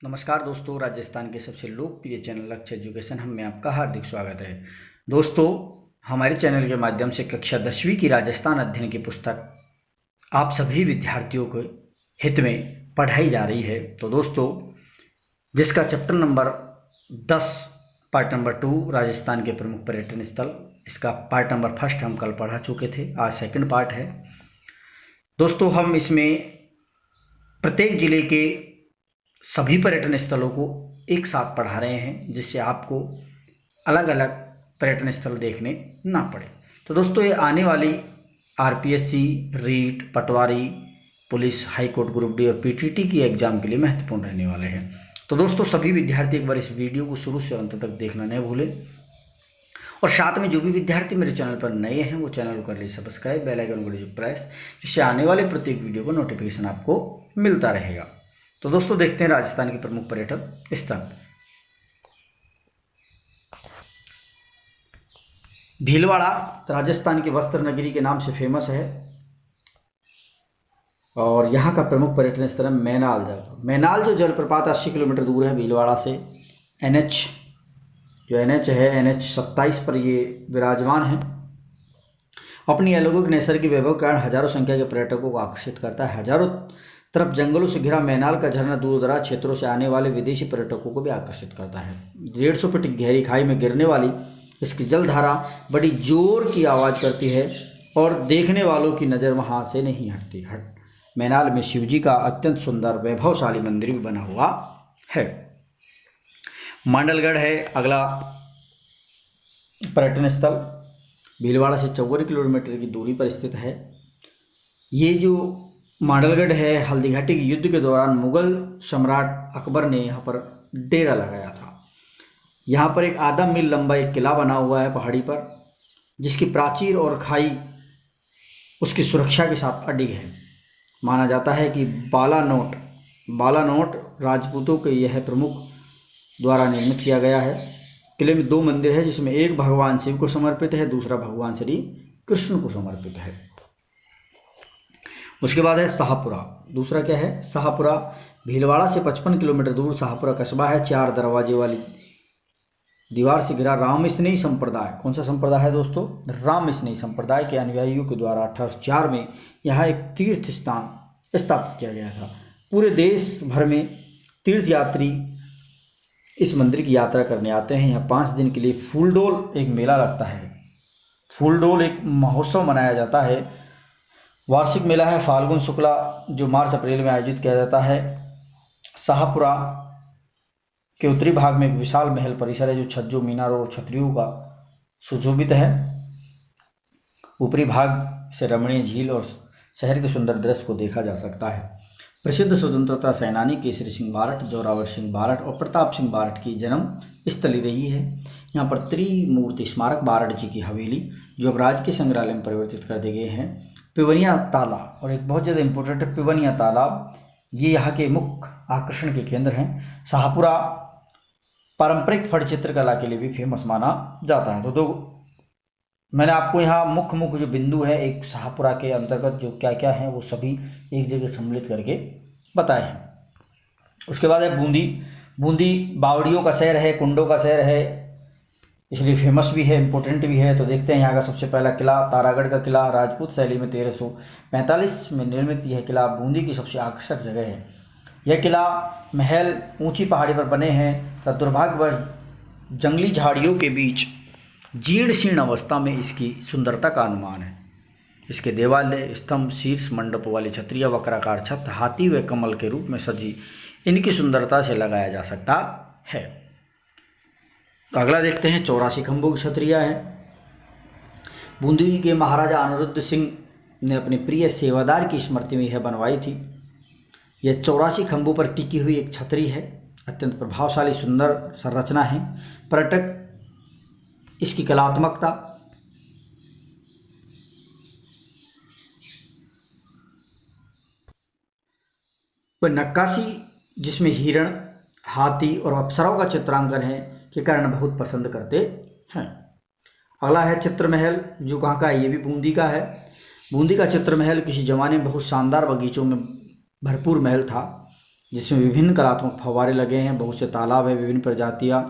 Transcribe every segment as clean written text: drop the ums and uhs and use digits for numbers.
नमस्कार दोस्तों, राजस्थान के सबसे लोकप्रिय चैनल लक्ष्य एजुकेशन हम में आपका हार्दिक स्वागत है। दोस्तों, हमारे चैनल के माध्यम से कक्षा 10वीं की राजस्थान अध्ययन की पुस्तक आप सभी विद्यार्थियों के हित में पढ़ाई जा रही है। तो दोस्तों, जिसका chapter number 10 part number 2 Rajasthan के प्रमुख पर्यटन स्थल, इसका पार्ट नंबर 1 हम कल पढ़ा चुके थे। आज सेकंड पार्ट है। दोस्तों, हम इसमें प्रत्येक जिले के सभी पर्यटन स्थलों को एक साथ पढ़ा रहे हैं, जिससे आपको अलग अलग पर्यटन स्थल देखने ना पड़े। तो दोस्तों, ये आने वाली आरपीएससी, रीट, पटवारी, पुलिस, हाईकोर्ट ग्रुप डी और पीटीटी की एग्जाम के लिए महत्वपूर्ण रहने वाले हैं। तो दोस्तों, सभी विद्यार्थी एक बार इस वीडियो को शुरू से अंत तक देखना नहीं भूलें। और साथ में जो भी विद्यार्थी मेरे चैनल पर नए हैं वो चैनल को कर लीजिए सब्सक्राइब, बेल आइकन को लीजिए प्रेस, जिससे आने वाले प्रत्येक वीडियो को नोटिफिकेशन आपको मिलता रहेगा। तो दोस्तों, देखते हैं राजस्थान के प्रमुख पर्यटन स्थल। भीलवाड़ा राजस्थान की वस्त्र नगरी के नाम से फेमस है और यहाँ का प्रमुख पर्यटन स्थल है मैनाल मैनाल जो जलप्रपात 80 किलोमीटर दूर है भीलवाड़ा से। एनएच है, NH 27 पर ये विराजमान है। अपनी अलौकिक नैसर्गिक वैभव के कारण हजारों संख्या के पर्यटकों को आकर्षित करता है। हजारों तरफ जंगलों से घिरा मैनाल का झरना दूर दराज क्षेत्रों से आने वाले विदेशी पर्यटकों को भी आकर्षित करता है। 150 फीट गहरी खाई में गिरने वाली इसकी जलधारा बड़ी जोर की आवाज़ करती है और देखने वालों की नज़र वहाँ से नहीं हटती। मैनाल में शिवजी का अत्यंत सुंदर वैभवशाली मंदिर भी बना हुआ है। मांडलगढ़ है अगला पर्यटन स्थल। भीलवाड़ा से 54 किलोमीटर की दूरी पर स्थित है। ये जो मांडलगढ़ है, हल्दीघाटी के युद्ध के दौरान मुगल सम्राट अकबर ने यहाँ पर डेरा लगाया था। यहाँ पर एक आधा मील लंबा एक किला बना हुआ है पहाड़ी पर, जिसकी प्राचीर और खाई उसकी सुरक्षा के साथ अडिग है। माना जाता है कि बालानोट राजपूतों के यह प्रमुख द्वारा निर्मित किया गया है। किले में 2 मंदिर है, जिसमें एक भगवान शिव को समर्पित है, दूसरा भगवान श्री कृष्ण को समर्पित है। उसके बाद है शाहपुरा। दूसरा क्या है? शाहपुरा। भीलवाड़ा से 55 किलोमीटर दूर शाहपुरा कस्बा है। 4 दरवाजे वाली दीवार से घिरा रामस्नेही संप्रदाय। कौन सा संप्रदाय है दोस्तों? रामस्नेही संप्रदाय के अनुयायियों के द्वारा 1804 में यहाँ एक तीर्थ स्थान स्थापित किया गया था। पूरे देश भर में तीर्थयात्री इस मंदिर की यात्रा करने आते हैं। यहाँ 5 दिन के लिए फूलडोल एक मेला लगता है। फूलडोल एक महोत्सव मनाया जाता है। वार्षिक मेला है फाल्गुन शुक्ला, जो मार्च अप्रैल में आयोजित किया जाता है। शाहपुरा के उत्तरी भाग में एक विशाल महल परिसर है, जो छज्जों, मीनारों और छतरियों का सुशोभित है। ऊपरी भाग से रमणीय झील और शहर के सुंदर दृश्य को देखा जा सकता है। प्रसिद्ध स्वतंत्रता सेनानी केसरी सिंह बारठ, जोरावर सिंह बारठ और प्रताप सिंह बारठ की जन्म स्थली रही है। यहाँ पर त्रिमूर्ति स्मारक, बारठ जी की हवेली, जो अब राजकीय संग्रहालय में परिवर्तित कर दिए गए हैं। पिवनिया तालाब, और एक बहुत ज़्यादा इंपॉर्टेंट है पिवनिया तालाब, ये यहाँ के मुख्य आकर्षण के केंद्र हैं। शाहपुरा पारंपरिक फट चित्रकला के लिए भी फेमस माना जाता है। तो मैंने आपको यहाँ मुख्य जो बिंदु है एक शाहपुरा के अंतर्गत जो क्या क्या हैं वो सभी एक जगह सम्मिलित करके बताए हैं। उसके बाद है बूंदी बावड़ियों का शहर है, कुंडों का शहर है, इसलिए फेमस भी है, इम्पोर्टेंट भी है। तो देखते हैं यहाँ का सबसे पहला किला तारागढ़ का किला, राजपूत शैली में 1345 में निर्मित यह किला बूंदी की सबसे आकर्षक जगह है। यह किला महल ऊंची पहाड़ी पर बने हैं तथा दुर्भाग्यवश जंगली झाड़ियों के बीच जीर्ण शीर्ण अवस्था में इसकी सुंदरता का अनुमान है। इसके देवालय, स्तंभ, शीर्ष मंडप वाली छतरियाँ, वक्राकार छत, हाथी व कमल के रूप में सजी इनकी सुंदरता से लगाया जा सकता है। तो अगला देखते हैं 84 खंभों की छतरियाँ हैं। बूंदी के महाराजा अनिरुद्ध सिंह ने अपने प्रिय सेवादार की स्मृति में यह बनवाई थी। यह 84 खंभों पर टिकी हुई एक छतरी है। अत्यंत प्रभावशाली सुंदर संरचना है। पर्यटक इसकी कलात्मकता, पर नक्काशी जिसमें हिरण, हाथी और अप्सराओं का चित्रांकन है के कारण बहुत पसंद करते हैं। अगला है चित्र महल, जो कहाँ का है? ये भी बूंदी का है। बूंदी का चित्र महल किसी जमाने में बहुत शानदार बगीचों में भरपूर महल था। जिसमें विभिन्न कलात्मक फव्वारे लगे हैं, बहुत से तालाब हैं, विभिन्न प्रजातियां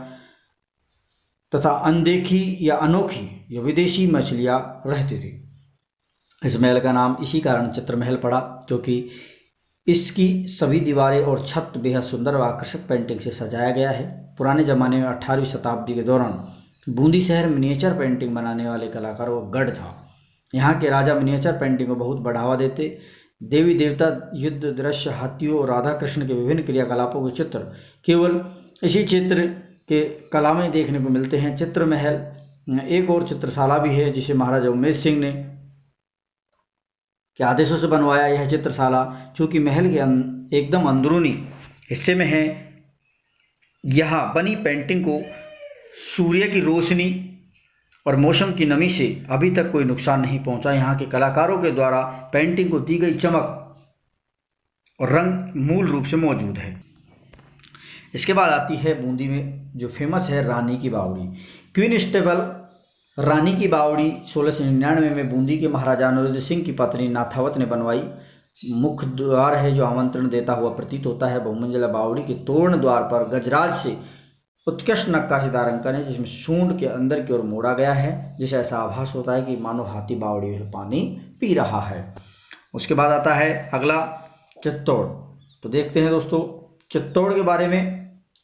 तथा अनदेखी या अनोखी या विदेशी मछलियां रहती थी। इस महल का नाम इसी कारण चित्र महल पड़ा, क्योंकि इसकी सभी दीवारें और छत बेहद सुंदर और आकर्षक पेंटिंग से सजाया गया है। पुराने ज़माने में 18वीं शताब्दी के दौरान बूंदी शहर मिनिएचर पेंटिंग बनाने वाले कलाकारों का गढ़ था। यहाँ के राजा मिनिएचर पेंटिंग को बहुत बढ़ावा देते। देवी देवता, युद्ध दृश्य, हाथियों और राधा कृष्ण के विभिन्न क्रियाकलापों के चित्र केवल इसी क्षेत्र के कला में देखने को मिलते हैं। चित्र महल एक और चित्रशाला भी है, जिसे महाराजा उमेद सिंह ने के आदेशों से बनवाया। यह चित्रशाला चूँकि महल के एकदम अंदरूनी हिस्से में है, यहाँ बनी पेंटिंग को सूर्य की रोशनी और मौसम की नमी से अभी तक कोई नुकसान नहीं पहुंचा। यहाँ के कलाकारों के द्वारा पेंटिंग को दी गई चमक और रंग मूल रूप से मौजूद है। इसके बाद आती है बूंदी में जो फेमस है रानी की बावड़ी। क्वीन स्टेबल रानी की बावड़ी 1699 में बूंदी के महाराजा अनुरुद्ध सिंह की पत्नी नाथावत ने बनवाई। मुख्य द्वार है जो आमंत्रण देता हुआ प्रतीत होता है। बहुमंजिला बावड़ी के तोरण द्वार पर गजराज से उत्कृष्ट नक्काशीदार अंकन है, जिसमें सूंड के अंदर की ओर मोड़ा गया है, जिसे ऐसा आभास होता है कि मानो हाथी बावड़ी में पानी पी रहा है। उसके बाद आता है अगला चित्तौड़। तो देखते हैं दोस्तों चित्तौड़ के बारे में।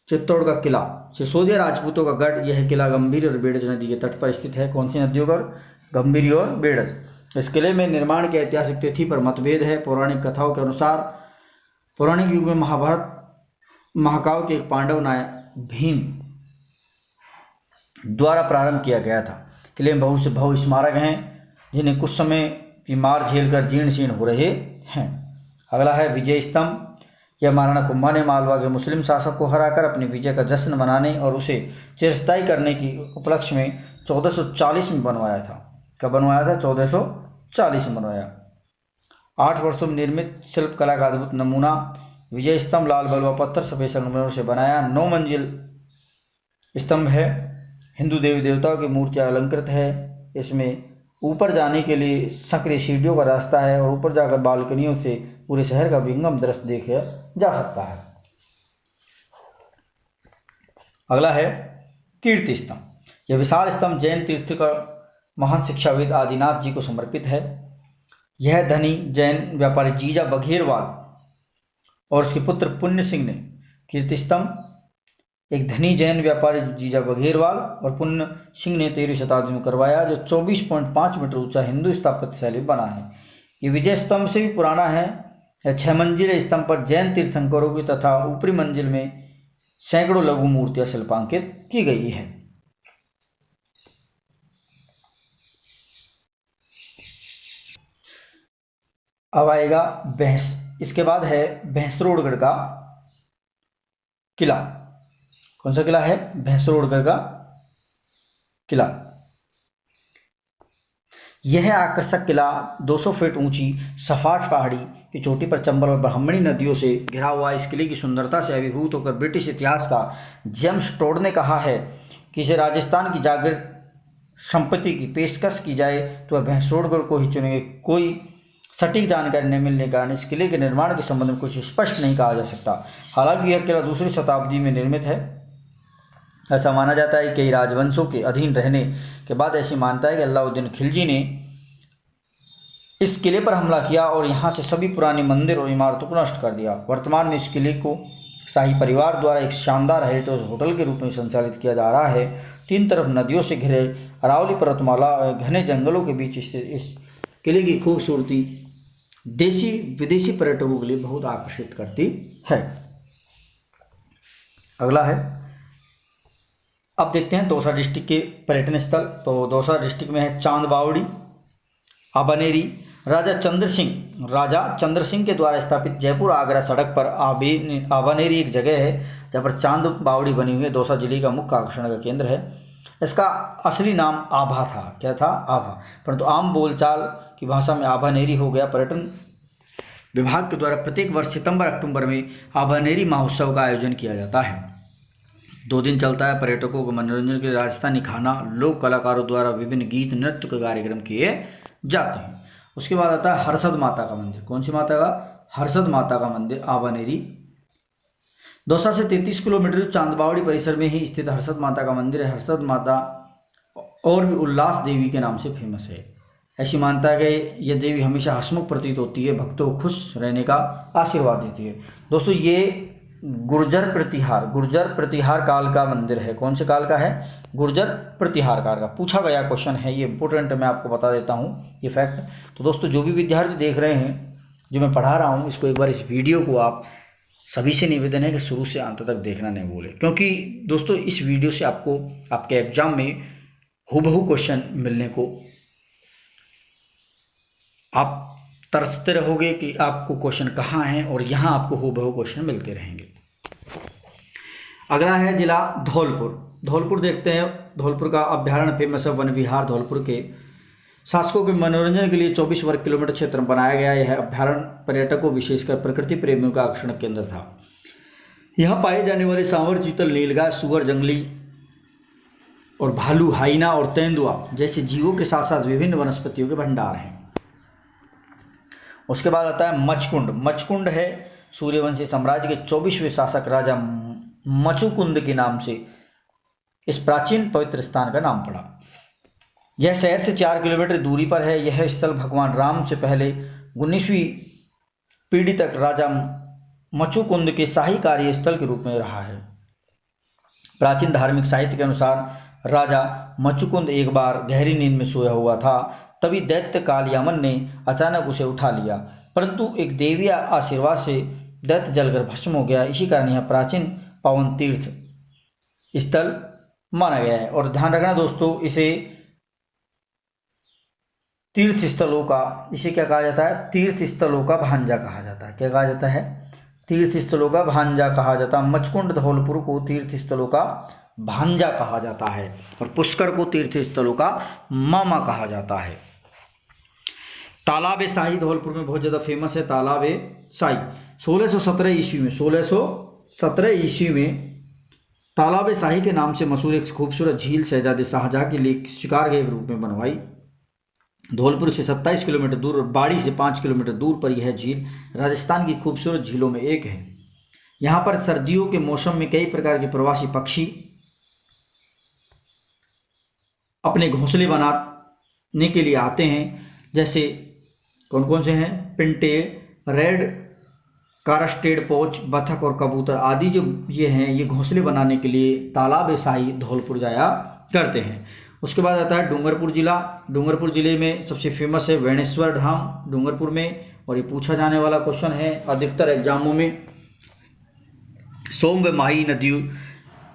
चित्तौड़ का किला सिसोदिया राजपूतों का गढ़। यह किला गंभीर और बेड़ज नदी के तट पर स्थित है। कौन सी नदियों पर? गंभीर और बेड़ज। इस किले में निर्माण की ऐतिहासिक तिथि पर मतभेद है। पौराणिक कथाओं के अनुसार पौराणिक युग में महाभारत महाकाव्य के एक पांडव नायक भीम द्वारा प्रारंभ किया गया था। किले में बहुत से भव्य स्मारक हैं, जिन्हें कुछ समय की मार झेलकर जीर्ण शीर्ण हो रहे हैं। अगला है विजय स्तंभ। यह महाराणा कुंभा ने मालवा के मुस्लिम शासक को हराकर अपनी विजय का जश्न मनाने और उसे चिरस्थायी करने की उपलक्ष्य में 1440 में बनवाया था। कब बनवाया था? 1440 में बनवाया। 8 वर्षों में निर्मित शिल्पकला का अद्भुत नमूना विजय स्तंभ लाल बलुआ पत्थर सफेद संगमरमर से बनाया 9 मंजिल स्तंभ है। हिंदू देवी देवताओं की मूर्तियां अलंकृत है। इसमें ऊपर जाने के लिए संकरी सीढ़ियों का रास्ता है और ऊपर जाकर बालकनियों से पूरे शहर का विहंगम दृश्य देखा जा सकता है। अगला है कीर्ति स्तंभ। यह विशाल स्तंभ जैन तीर्थकर महान शिक्षाविद आदिनाथ जी को समर्पित है। यह धनी जैन व्यापारी जीजा बघेरवाल और उसके पुत्र पुण्य सिंह ने कीर्ति स्तंभ एक धनी जैन व्यापारी जीजा बघेरवाल और पुण्य सिंह ने 13वीं शताब्दी में करवाया, जो 24.5 मीटर ऊंचा हिंदू स्थापत्य शैली बना है। ये विजय स्तंभ से भी पुराना है। यह 6 मंजिल स्तंभ पर जैन तीर्थंकरों की तथा ऊपरी मंजिल में सैकड़ों लघु मूर्तियां शिल्पांकित की गई है। अब आएगा इसके बाद है भैंसरोडगढ़ का किला। कौन सा किला है? भैंसरोडगढ़ का किला। यह आकर्षक किला 200 फीट ऊंची सपाट पहाड़ी की चोटी पर चंबल और ब्राह्मणी नदियों से घिरा हुआ। इस किले की सुंदरता से अभिभूत होकर ब्रिटिश इतिहासकार जेम्स टोड ने कहा है कि इसे राजस्थान की जागृत संपत्ति की पेशकश की जाए तो वह भैंसरोडगढ़ को ही चुनेंगे। कोई सटीक जानकारी नहीं मिलने के कारण इस किले के निर्माण के संबंध में कुछ स्पष्ट नहीं कहा जा सकता। हालांकि यह किला 2री शताब्दी में निर्मित है। ऐसा माना जाता है कि कई राजवंशों के अधीन रहने के बाद ऐसी मान्यता है कि अलाउद्दीन खिलजी ने इस किले पर हमला किया और यहाँ से सभी पुराने मंदिर और इमारतों को नष्ट कर दिया। वर्तमान में इस किले को शाही परिवार द्वारा एक शानदार हेरिटेज होटल के रूप में संचालित किया जा रहा है। 3 तरफ नदियों से घिरे अरावली पर्वतमाला और घने जंगलों के बीच स्थित इस किले की खूबसूरती देशी विदेशी पर्यटकों के लिए बहुत आकर्षित करती है। अगला है, अब देखते हैं दौसा डिस्ट्रिक्ट के पर्यटन स्थल। तो दौसा डिस्ट्रिक्ट में है चांद बावड़ी, आबानेरी। राजा चंद्र सिंह के द्वारा स्थापित जयपुर आगरा सड़क पर आबानेरी एक जगह है जहाँ पर चांद बावड़ी बनी हुई है। दौसा जिले का मुख्य आकर्षण का केंद्र है। इसका असली नाम आभा था। क्या था? आभा। परंतु आम बोलचाल की भाषा में आबानेरी हो गया। पर्यटन विभाग के द्वारा प्रत्येक वर्ष सितंबर-अक्टूबर में आबानेरी महोत्सव का आयोजन किया जाता है। 2 दिन चलता है। पर्यटकों को मनोरंजन के लिए राजस्थानी खाना, लोक कलाकारों द्वारा विभिन्न गीत नृत्य के कार्यक्रम किए जाते हैं। उसके बाद आता है हर्षद माता का मंदिर। कौन सी माता का? हर्षद माता का मंदिर, आबानेरी दौसा से 33 किलोमीटर चांदबावड़ी परिसर में ही स्थित हर्षद माता का मंदिर है। हर्षद माता और भी उल्लास देवी के नाम से फेमस है। ऐसी मानता है कि यह देवी हमेशा हंसमुख प्रतीत होती है, भक्तों को खुश रहने का आशीर्वाद देती है। दोस्तों ये गुर्जर प्रतिहार काल का मंदिर है। कौन से काल का है? गुर्जर प्रतिहार काल का। पूछा गया क्वेश्चन है, ये इंपॉर्टेंट है, मैं आपको बता देता हूँ ये फैक्ट। तो दोस्तों जो भी विद्यार्थी देख रहे हैं, जो मैं पढ़ा रहा हूँ, इसको एक बार इस वीडियो को आप सभी से निवेदन है कि शुरू से अंत तक देखना नहीं भूलें, क्योंकि दोस्तों इस वीडियो से आपको आपके एग्जाम में हूबहू क्वेश्चन मिलने को आप तरसते रहोगे कि आपको क्वेश्चन कहाँ हैं, और यहाँ आपको हूबहू क्वेश्चन मिलते रहेंगे। अगला है जिला धौलपुर। धौलपुर देखते हैं। धौलपुर का अभ्यारण्य फेमस है वन विहार। धौलपुर के शासकों के मनोरंजन के लिए 24 वर्ग किलोमीटर क्षेत्र बनाया गया। यह अभ्यारण्य पर्यटकों विशेषकर प्रकृति प्रेमियों का आकर्षण केंद्र था। यहाँ पाए जाने वाले सांवर, चीतल, नीलगाय, सुअर, जंगली और भालू, हाइना और तेंदुआ जैसे जीवों के साथ साथ विभिन्न वनस्पतियों के भंडार हैं। उसके बाद आता है मचकुंड। मचकुंड है सूर्यवंशी साम्राज्य के 24वें शासक राजा मचुकुंद के नाम से इस प्राचीन पवित्र स्थान का नाम पड़ा। यह शहर से 4 किलोमीटर दूरी पर है। यह स्थल भगवान राम से पहले 19वीं पीढ़ी तक राजा मचुकुंद के शाही कार्यस्थल के रूप में रहा है। प्राचीन धार्मिक साहित्य के अनुसार राजा मचुकुंद एक बार गहरी नींद में सोया हुआ था, तभी दैत्य कालियामन ने अचानक उसे उठा लिया, परंतु एक देवी आशीर्वाद से दैत्य जलकर भस्म हो गया। इसी कारण यह प्राचीन पावन तीर्थ स्थल माना गया है। और ध्यान रखना दोस्तों, इसे तीर्थ स्थलों का, इसे क्या कहा जाता है? तीर्थ स्थलों का भांजा कहा जाता है। क्या कहा जाता है? तीर्थ स्थलों का भांजा कहा जाता है। मचकुंड धौलपुर को तीर्थ स्थलों का भांजा कहा जाता है, और पुष्कर को तीर्थ स्थलों का मामा कहा जाता है। तालाब शाही धौलपुर में बहुत ज़्यादा फेमस है। तालाब शाही 1617 ईस्वी में 1617 ईस्वी में तालाब शाही के नाम से मशहूर एक खूबसूरत झील शहजादे शाहजहां के लिए शिकार के एक रूप में बनवाई। धौलपुर से 27 किलोमीटर दूर और बाड़ी से 5 किलोमीटर दूर पर यह झील राजस्थान की खूबसूरत झीलों में एक है। यहाँ पर सर्दियों के मौसम में कई प्रकार के प्रवासी पक्षी अपने घोंसले बनाने के लिए आते हैं। जैसे कौन कौन से हैं? पिंटे, रेड कारस्टेड पोच, बतख और कबूतर आदि जो ये हैं, ये घोंसले बनाने के लिए तालाब शाही धौलपुर जाया करते हैं। उसके बाद आता है डूंगरपुर जिला। डूंगरपुर जिले में सबसे फेमस है वेणेश्वर धाम डूंगरपुर में, और ये पूछा जाने वाला क्वेश्चन है अधिकतर एग्जामों में। सोम व माही नदियों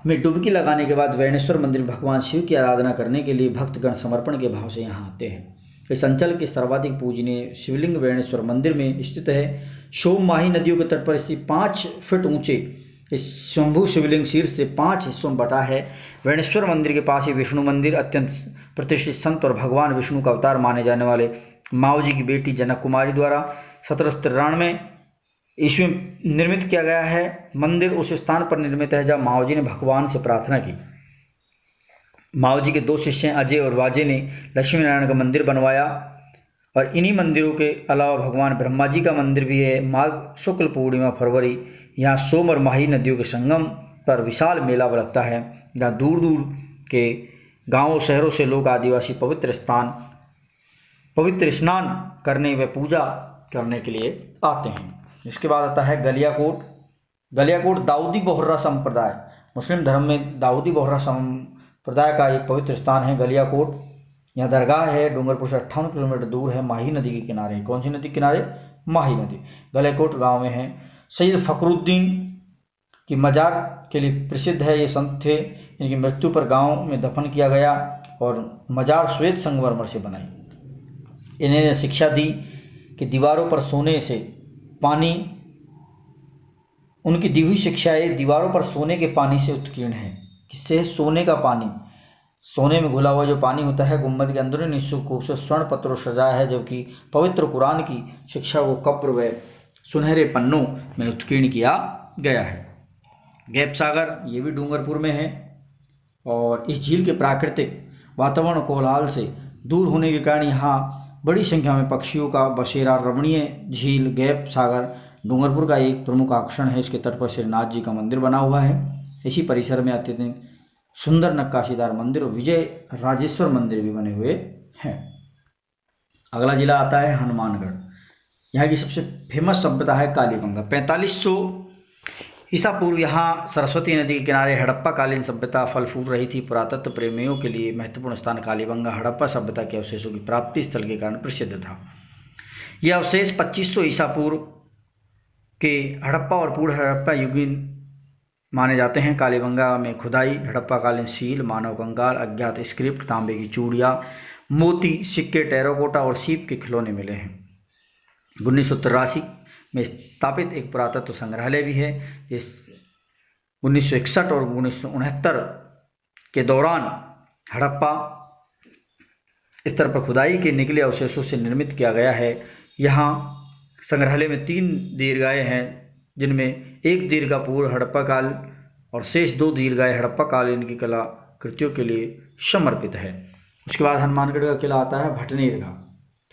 में डुबकी लगाने के बाद वेणेश्वर मंदिर भगवान शिव की आराधना करने के लिए भक्तगण समर्पण के भाव से यहाँ आते हैं। इस अंचल के सर्वाधिक पूजनीय शिवलिंग वेणेश्वर मंदिर में स्थित है। सोम माही नदियों के तट पर स्थित 5 फीट ऊंचे इस शंभु शिवलिंग शीर्ष से 5 हिस्सों में बटा है। वेणेश्वर मंदिर के पास ही विष्णु मंदिर अत्यंत प्रतिष्ठित संत और भगवान विष्णु का अवतार माने जाने वाले माओजी की बेटी जनक कुमारी द्वारा 1793 ईस्वी में निर्मित किया गया है। मंदिर उस स्थान पर निर्मित है जहाँ माओजी ने भगवान से प्रार्थना की। माओजी के 2 शिष्य अजय और वाजे ने लक्ष्मी नारायण का मंदिर बनवाया, और इन्हीं मंदिरों के अलावा भगवान ब्रह्मा जी का मंदिर भी है। माघ शुक्ल पूर्णिमा फरवरी यहाँ सोम और माही नदियों के संगम पर विशाल मेला लगता है, जहाँ दूर दूर के गांवों शहरों से लोग आदिवासी पवित्र स्नान करने व पूजा करने के लिए आते हैं। इसके बाद आता है गलियाकोट। गलियाकोट दाऊदी बोहरा संप्रदाय, मुस्लिम धर्म में दाऊदी बोहरा संप्रदाय का एक पवित्र स्थान है गलियाकोट। यहाँ दरगाह है। डूंगरपुर से 58 किलोमीटर दूर है। माही नदी के किनारे। कौन सी नदी के किनारे? माही नदी। गलियाकोट गांव में है। सैयद फखरुद्दीन की मजार के लिए प्रसिद्ध है। ये संत थे, इनकी मृत्यु पर गांव में दफन किया गया और मजार श्वेत संगमरमर से बनाई। इन्हें शिक्षा दी कि दीवारों पर सोने से पानी, उनकी दी हुई शिक्षाएँ दीवारों पर सोने के पानी से उत्कीर्ण है। किससे? सोने का पानी, सोने में घुला हुआ जो पानी होता है। गुम्बद के अंदरूनी हिस्सों को खूबसूरत स्वर्ण पत्रों सजाया है, जबकि पवित्र कुरान की शिक्षा को कब्र व सुनहरे पन्नों में उत्कीर्ण किया गया है। गैप सागर ये भी डूंगरपुर में है, और इस झील के प्राकृतिक वातावरण कोलाहल से दूर होने के कारण यहाँ बड़ी संख्या में पक्षियों का बसेरा। रमणीय झील गैप सागर डूंगरपुर का एक प्रमुख आकर्षण है। इसके तट पर श्रीनाथ जी का मंदिर बना हुआ है। इसी परिसर में अत्यधिक सुंदर नक्काशीदार मंदिर और विजय राजेश्वर मंदिर भी बने हुए हैं। अगला जिला आता है हनुमानगढ़। यहाँ की सबसे फेमस सभ्यता है कालीबंगा। 4500 ईसा पूर्व यहाँ सरस्वती नदी के किनारे हड़प्पा कालीन सभ्यता फल फूल रही थी। पुरातत्व प्रेमियों के लिए महत्वपूर्ण स्थान कालीबंगा हड़प्पा सभ्यता के अवशेषों की प्राप्ति स्थल के कारण प्रसिद्ध था। यह अवशेष 2500 ईसा पूर्व के हड़प्पा और पूर्व हड़प्पा युगीन माने जाते हैं। कालीबंगा में खुदाई हड़प्पा कालीन सील, मानव कंकाल, अज्ञात स्क्रिप्ट, तांबे की चूड़ियाँ, मोती, सिक्के, टेराकोटा और सीप के खिलौने मिले हैं। 1983 में स्थापित एक पुरातत्व संग्रहालय भी है। इस 1961 और 1969 के दौरान हड़प्पा स्तर पर खुदाई के निकले अवशेषों से निर्मित किया गया है। यहाँ संग्रहालय में 3 दीर्घाएँ हैं, जिनमें एक दीर्घा पूर्व हड़प्पा काल और शेष 2 दीर्घाएँ हड़प्पा कालीन की कला कृतियों के लिए समर्पित है। उसके बाद हनुमानगढ़ का किला आता है भटनेर का।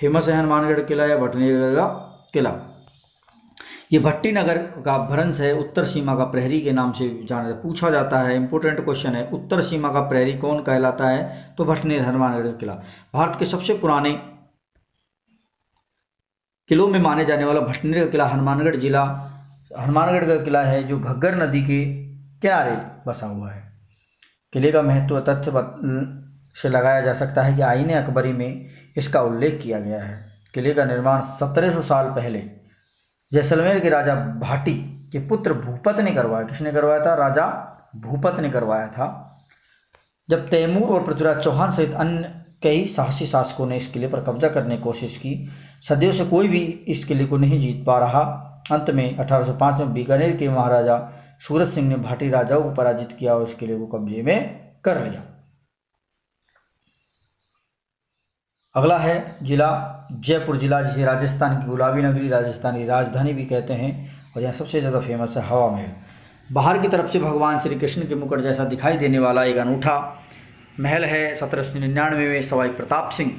फेमस है हनुमानगढ़ किला या भटनेर का किला। ये भट्टी नगर का भ्रंश है। उत्तर सीमा का प्रहरी के नाम से जाना पूछा जाता है। इंपॉर्टेंट क्वेश्चन है, उत्तर सीमा का प्रहरी कौन कहलाता है? तो भटनेर हनुमानगढ़ का किला। भारत के सबसे पुराने किलों में माने जाने वाला भटनेर का किला हनुमानगढ़ का किला है, जो घग्गर नदी के किनारे बसा हुआ है। किले का महत्व तथ्य से लगाया जा सकता है कि आईने अकबरी में इसका उल्लेख किया गया है। किले का निर्माण 1700 साल पहले जैसलमेर के राजा भाटी के पुत्र भूपत ने करवाया। किसने करवाया था? राजा भूपत ने करवाया था। जब तैमूर और पृथ्वीराज चौहान सहित अन्य कई साहसी शासकों ने इस किले पर कब्जा करने की कोशिश की, सदियों से कोई भी इस किले को नहीं जीत पा रहा। अंत में 1805 में बीकानेर के महाराजा सूरत सिंह ने भाटी राजाओं को पराजित किया और इस किले को कब्जे में कर लिया। अगला है जिला जयपुर जिला, जिसे राजस्थान की गुलाबी नगरी, राजस्थान की राजधानी भी कहते हैं। और यहाँ सबसे ज़्यादा फेमस है हवा महल। बाहर की तरफ से भगवान श्री कृष्ण के मुकुट जैसा दिखाई देने वाला एक अनूठा महल है। 1799 में सवाई प्रताप सिंह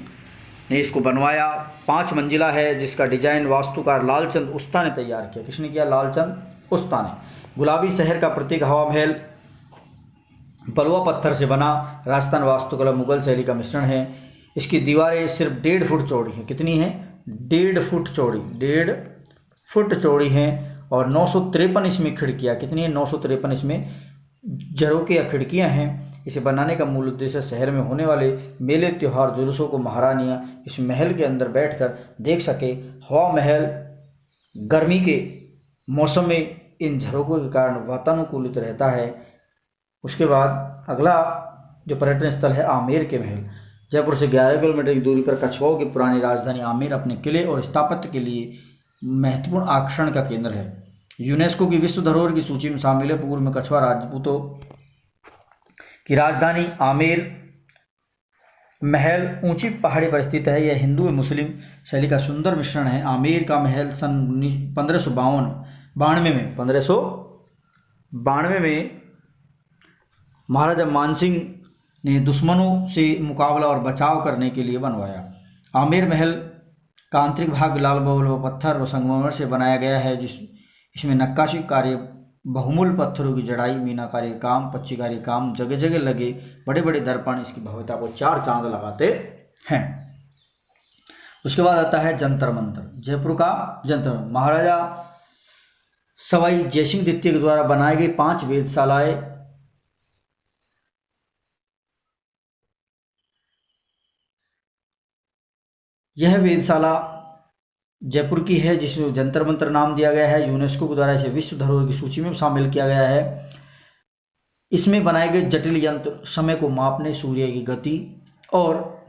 ने इसको बनवाया। 5 मंजिला है, जिसका डिजाइन वास्तुकार लालचंद उस्ता ने तैयार किया। किसने किया? लालचंद उस्ता ने। गुलाबी शहर का प्रतीक हवा महल बलुआ पत्थर से बना राजस्थान वास्तुकला मुगल शैली का मिश्रण है। इसकी दीवारें सिर्फ 1.5 फुट चौड़ी हैं। कितनी हैं? 1.5 फुट चौड़ी, 1.5 फुट चौड़ी हैं। और 953 इसमें खिड़कियाँ, कितनी हैं? 953 इसमें झरोके या खिड़कियाँ हैं। इसे बनाने का मूल उद्देश्य शहर में होने वाले मेले, त्योहार, जुलूसों को महारानियाँ इस महल के अंदर बैठकर देख सके। हवा महल गर्मी के मौसम में इन झरोकों के कारण वातानुकूलित रहता है। उसके बाद अगला जो पर्यटन स्थल है आमेर के महल। जयपुर से 11 किलोमीटर की दूरी पर कछवाओं की पुरानी राजधानी आमेर अपने किले और स्थापत्य के लिए महत्वपूर्ण आकर्षण का केंद्र है। यूनेस्को की विश्व धरोहर की सूची में शामिल है। पूर्व में कछवा राजपूतों की राजधानी आमेर महल ऊंची पहाड़ी पर स्थित है। यह हिंदू एवं मुस्लिम शैली का सुंदर मिश्रण है। आमेर का महल सन 1592 में महाराजा मानसिंह ने दुश्मनों से मुकाबला और बचाव करने के लिए बनवाया। आमेर महल का आंतरिक भाग लाल बलुआ पत्थर और संगमरमर से बनाया गया है, इसमें नक्काशी कार्य, बहुमूल्य पत्थरों की जड़ाई, मीनाकारी काम, पच्चीकारी काम, जगह जगह लगे बड़े बड़े दर्पण इसकी भव्यता को 4 चांद लगाते हैं। उसके बाद आता है जंतर मंतर। जयपुर का जंतर मंतर महाराजा सवाई जयसिंह द्वितीय के द्वारा बनाए गए 5 वेधशालाएं यह वेधशाला जयपुर की है, जिसमें जंतर मंतर नाम दिया गया है। यूनेस्को के द्वारा इसे विश्व धरोहर की सूची में शामिल किया गया है। इसमें बनाए गए जटिल यंत्र समय को मापने, सूर्य की गति और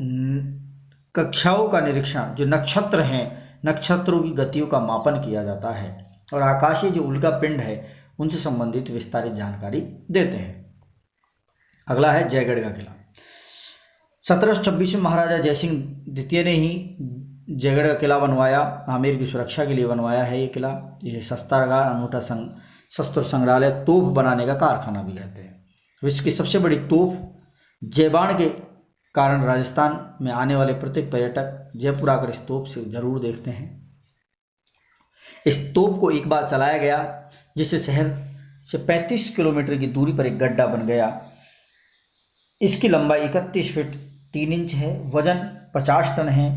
कक्षाओं का निरीक्षण, जो नक्षत्र हैं नक्षत्रों की गतियों का मापन किया जाता है और आकाशीय जो उल्का पिंड है उनसे संबंधित विस्तारित जानकारी देते हैं। अगला है जयगढ़ का किला। 1726 में महाराजा जयसिंह द्वितीय ने ही जयगढ़ का किला बनवाया। आमेर की सुरक्षा के लिए बनवाया है ये किला। ये शस्त्रागार, अनूठा शस्त्र संग्रहालय, तोप बनाने का कारखाना भी कहते हैं। विश्व की सबसे बड़ी तोप जयबाण के कारण राजस्थान में आने वाले प्रत्येक पर्यटक जयपुर आकर इस तोप से जरूर देखते हैं। इस तोप को एक बार चलाया गया जिससे शहर से 35 किलोमीटर की दूरी पर एक गड्ढा बन गया। इसकी लंबाई 31 फीट 3 इंच है, वजन 50 टन है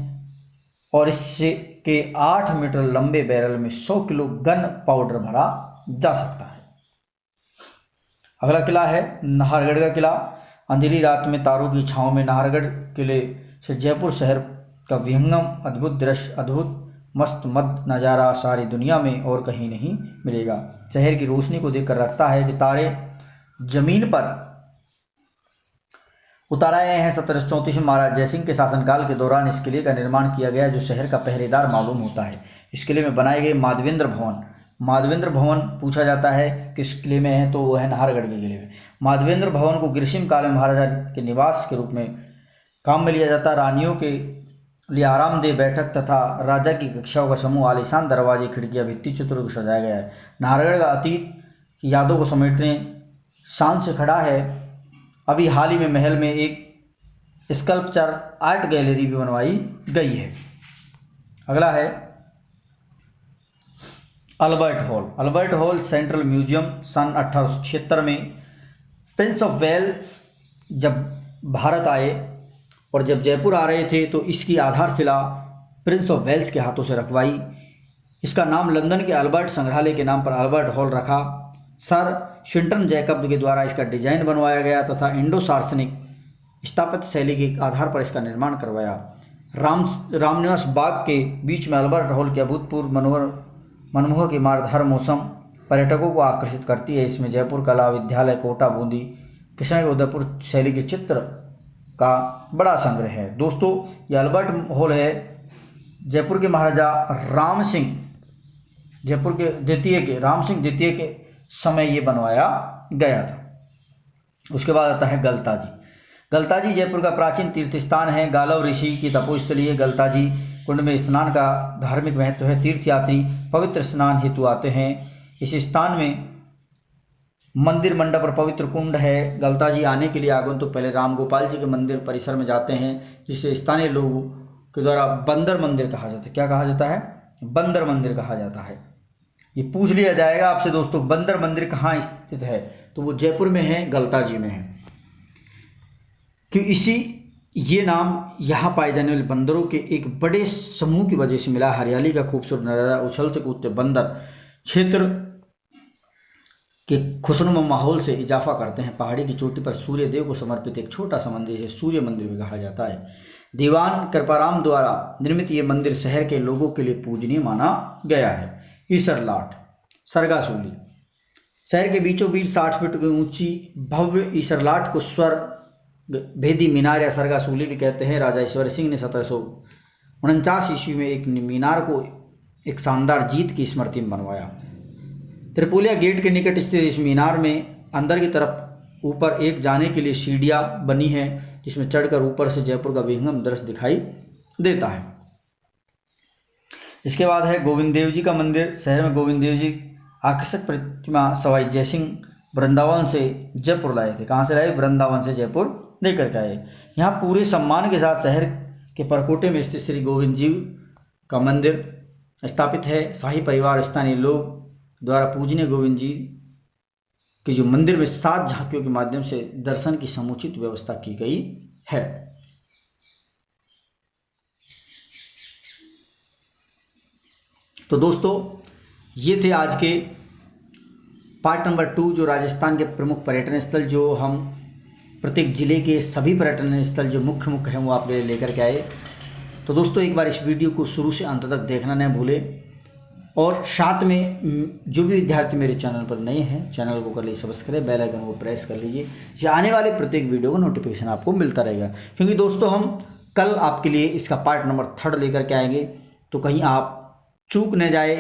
और इससे के 8 मीटर लंबे बैरल में 100 किलो गन पाउडर भरा जा सकता है। अगला किला है नाहरगढ़ का किला। अंधेरी रात में तारों की छांव में नाहरगढ़ किले से जयपुर शहर का विहंगम अद्भुत दृश्य, अद्भुत मस्त मद नज़ारा सारी दुनिया में और कहीं नहीं मिलेगा। शहर की रोशनी को देखकर लगता है कि तारे जमीन पर उतारे हैं। 1734 में महाराज जयसिंह के शासनकाल के दौरान इस किले का निर्माण किया गया जो शहर का पहरेदार मालूम होता है। इस किले में बनाए गए माधवेंद्र भवन, माधवेंद्र भवन पूछा जाता है किस किले में है तो वो है नाहरगढ़ के किले में। माधवेंद्र भवन को ग्रीष्म काल में महाराजा के निवास के रूप में काम में लिया जाता। रानियों के लिए आरामदेह बैठक तथा राजा की कक्षाओं का समूह, आलीशान दरवाजे, खिड़कियां, भित्ति चित्रों को सजाया गया है। नाहरगढ़ का अतीत की यादों को समेटने शान से खड़ा है। अभी हाल ही में महल में एक स्कल्पचर आर्ट गैलरी भी बनवाई गई है। अगला है Albert Hall. Albert Hall central museum सन 1876 में प्रिंस ऑफ वेल्स जब भारत आए और जब जयपुर आ रहे थे तो इसकी आधारशिला प्रिंस ऑफ वेल्स के हाथों से रखवाई। इसका नाम लंदन के अल्बर्ट संग्रहालय के नाम पर अल्बर्ट हॉल रखा। सर स्विंटन जैकब के द्वारा इसका डिजाइन बनवाया गया तथा इंडो सार्सनिक स्थापत्य शैली के आधार पर इसका निर्माण करवाया। रामनिवास बाग के बीच में अल्बर्ट हॉल की अभूतपूर्व मनमोहक इमारत हर मौसम पर्यटकों को आकर्षित करती है। इसमें जयपुर कला विद्यालय, कोटा, बूंदी, कृष्णा उदयपुर शैली के चित्र का बड़ा संग्रह है। दोस्तों ये अल्बर्ट हॉल है जयपुर के महाराजा राम सिंह द्वितीय के समय ये बनवाया गया था। उसके बाद आता है गलताजी। गलताजी जयपुर का प्राचीन तीर्थ स्थान है। गालव ऋषि की तपोस्थली है। गलताजी कुंड में स्नान का धार्मिक महत्व है। तीर्थयात्री पवित्र स्नान हेतु आते हैं। इस स्थान में मंदिर मंडप और पवित्र कुंड है। गलताजी आने के लिए आगंतुक पहले राम गोपाल जी के मंदिर परिसर में जाते हैं जिसे स्थानीय लोगों के द्वारा बंदर मंदिर कहा जाता है। क्या कहा जाता है? बंदर मंदिर कहा जाता है। ये पूछ लिया जाएगा आपसे दोस्तों, बंदर मंदिर कहाँ स्थित है? तो वो जयपुर में है, गलताजी में है। कि ये नाम यहाँ पाए जाने वाले बंदरों के एक बड़े समूह की वजह से मिला। हरियाली का खूबसूरत नज़ारा, उछलते कूदते बंदर क्षेत्र के खुशनुमा माहौल से इजाफा करते हैं। पहाड़ी की चोटी पर सूर्य देव को समर्पित एक छोटा सा मंदिर है, सूर्य मंदिर भी कहा जाता है। दीवान कृपाराम द्वारा निर्मित ये मंदिर शहर के लोगों के लिए पूजनीय माना गया है। ईसरलाट सरगासूली शहर के बीचों बीच 60 फीट की ऊंची भव्य ईसरलाट को स्वर भेदी मीनार या सरगासूली भी कहते हैं। राजा ईश्वर सिंह ने 1749 ईस्वी में एक मीनार को एक शानदार जीत की स्मृति में बनवाया। त्रिपोलिया गेट के निकट स्थित इस मीनार में अंदर की तरफ ऊपर एक जाने के लिए सीढ़ियाँ बनी हैं जिसमें चढ़कर ऊपर से जयपुर का विहंगम दृश्य दिखाई देता है। इसके बाद है गोविंद देव जी का मंदिर। शहर में गोविंद देव जी आकर्षक प्रतिमा सवाई जयसिंह वृंदावन से जयपुर लाए थे। कहाँ से लाए? वृंदावन से जयपुर लेकर के आए। यहाँ पूरे सम्मान के साथ शहर के परकोटे में स्थित श्री गोविंद जी का मंदिर स्थापित है। शाही परिवार स्थानीय लोग द्वारा पूजनीय गोविंद जी के जो मंदिर में 7 झांकियों के माध्यम से दर्शन की समुचित व्यवस्था की गई है। तो दोस्तों ये थे आज के पार्ट नंबर 2 जो राजस्थान के प्रमुख पर्यटन स्थल, जो हम प्रत्येक जिले के सभी पर्यटन स्थल जो मुख्य हैं वो आप लेकर के आए। तो दोस्तों एक बार इस वीडियो को शुरू से अंत तक देखना न भूलें और साथ में जो भी विद्यार्थी मेरे चैनल पर नए हैं चैनल को कर लीजिए सब्सक्राइब, बेल आइकन को प्रेस कर लीजिए, ये आने वाले प्रत्येक वीडियो का नोटिफिकेशन आपको मिलता रहेगा। क्योंकि दोस्तों हम कल आपके लिए इसका पार्ट नंबर 3 लेकर के आएंगे, तो कहीं आप चूक न जाए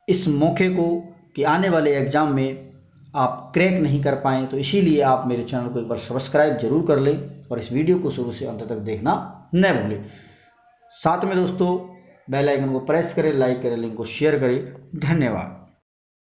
इस मौके को कि आने वाले एग्ज़ाम में आप क्रैक नहीं कर पाएँ। तो इसीलिए आप मेरे चैनल को एक बार सब्सक्राइब जरूर कर लें और इस वीडियो को शुरू से अंत तक देखना न भूलें। साथ में दोस्तों बेल आइकन को प्रेस करें, लाइक करें, लिंक को शेयर करें। धन्यवाद।